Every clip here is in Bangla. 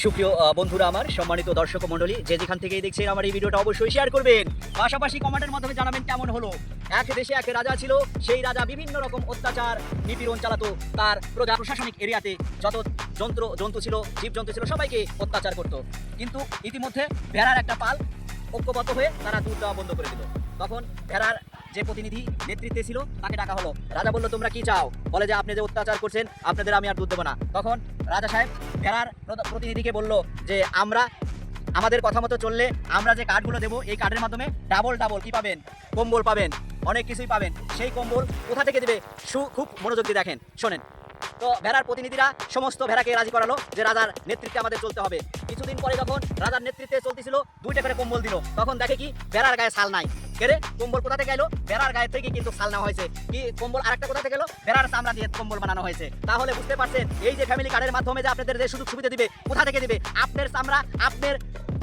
সুপ্রিয় বন্ধুরা, আমার সম্মানিত দর্শক মণ্ডলী, যে যেখান থেকেই দেখছেন আমার এই ভিডিওটা অবশ্যই শেয়ার করবেন। পাশাপাশি কমেন্টের মাধ্যমে জানাবেন কেমন হলো। এক দেশে এক রাজা ছিল, সেই রাজা বিভিন্ন রকম অত্যাচার নিপীড়ন চালাতো। তার প্রশাসনিক এরিয়াতে যত জন্তু ছিল, জীবজন্তু ছিল, সবাইকে অত্যাচার করত। কিন্তু ইতিমধ্যে ভেড়ার একটা পাল ঐক্যবদ্ধ হয়ে তারা দুধ দেওয়া বন্ধ করে দিল। তখন ভেড়ার যে প্রতিনিধি নেতৃত্বে ছিল তাকে ডাকা হলো। রাজা বলল, তোমরা কি চাও? বলে যে আপনি যে অত্যাচার করছেন, আপনাদের আমি আর দুধ দেবো না। তখন রাজা সাহেব ভেড়ার প্রতিনিধিকে বলল যে আমাদের কথা মতো চললে আমরা যে কার্ডগুলো দেবো, এই কার্ডের মাধ্যমে ডাবল কি পাবেন? কম্বল পাবেন, অনেক কিছুই পাবেন। সেই কম্বল কোথা থেকে দেবে? খুব মনোযোগ দিয়ে দেখেন, শোনেন। তো ভেড়ার প্রতিনিধিরা সমস্ত ভেড়াকে রাজি করালো যে রাজার নেতৃত্বে আমাদের চলতে হবে। কিছুদিন পরে যখন রাজার নেতৃত্বে চলতেছিল, 2টা করে কম্বল দিল। তখন দেখে কি ভেড়ার গায়ে ছাল নাই। কেরে কম্বল কোথা থেকে এলো? ভেড়ার গায়ে থেকে কিন্তু ছাল নেওয়া হয়েছে। কি কম্বল আরেকটা কোথা থেকে এলো? ভেড়ার চামড়া দিয়ে কম্বল বানানো হয়েছে। তাহলে বুঝতে পারছেন, এই যে ফ্যামিলি কার্ডের মাধ্যমে যে আপনাদের যে সুযোগ সুবিধা দিবে, কোথা থেকে দিবে? আপনার চামড়া, আপনার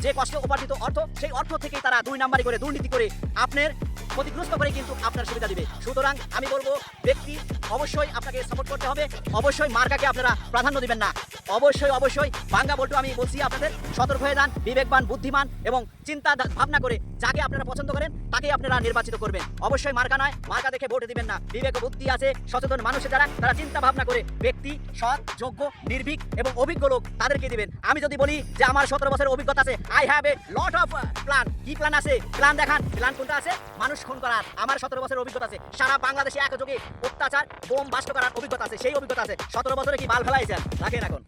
যে কষ্ট উপার্জিত অর্থ, সেই অর্থ থেকেই তারা 2 নাম্বারি করে দুর্নীতি করে আপনার ক্ষতিগ্রস্ত করে কিন্তু আপনার সুবিধা দিবে। সুতরাং আমি বলবো, ব্যক্তি অবশ্যই আপনাকে সাপোর্ট করতে হবে। অবশ্যই মার্কাকে আপনারা প্রাধান্য দিবেন না। অবশ্যই ভাঙ্গা বল্টু আমি বলছি আপনাদের, সতর্ক হয়ে যান, বিবেকবান, বুদ্ধিমান এবং চিন্তা ভাবনা করে যাকে আপনারা পছন্দ করেন তাকেই আপনারা নির্বাচিত করবেন। অবশ্যই মার্কা নয়, মার্কা দেখে ভোট দিবেন না। বিবেক বুদ্ধি আছে, সচেতন মানুষের যারা, তারা চিন্তা ভাবনা করে ব্যক্তি সৎ, যোগ্য, নির্ভীক এবং অভিজ্ঞ লোক তাদেরকে দিবেন। আমি যদি বলি যে আমার 17 বছরের অভিজ্ঞতা আছে, I have a lot of plan. কি প্ল্যান আছে? প্ল্যান দেখান। প্ল্যান কোনটা আছে? মানুষ খুন করার। আমার 17 বছরের অভিজ্ঞতা আছে। সারা বাংলাদেশে একযোগে অত্যাচার, বোম বাস্ট করার অভিজ্ঞতা আছে। সেই অভিজ্ঞতা আছে। 17 বছরে কি বাল ফেলাইছেন? রাখেন এখন।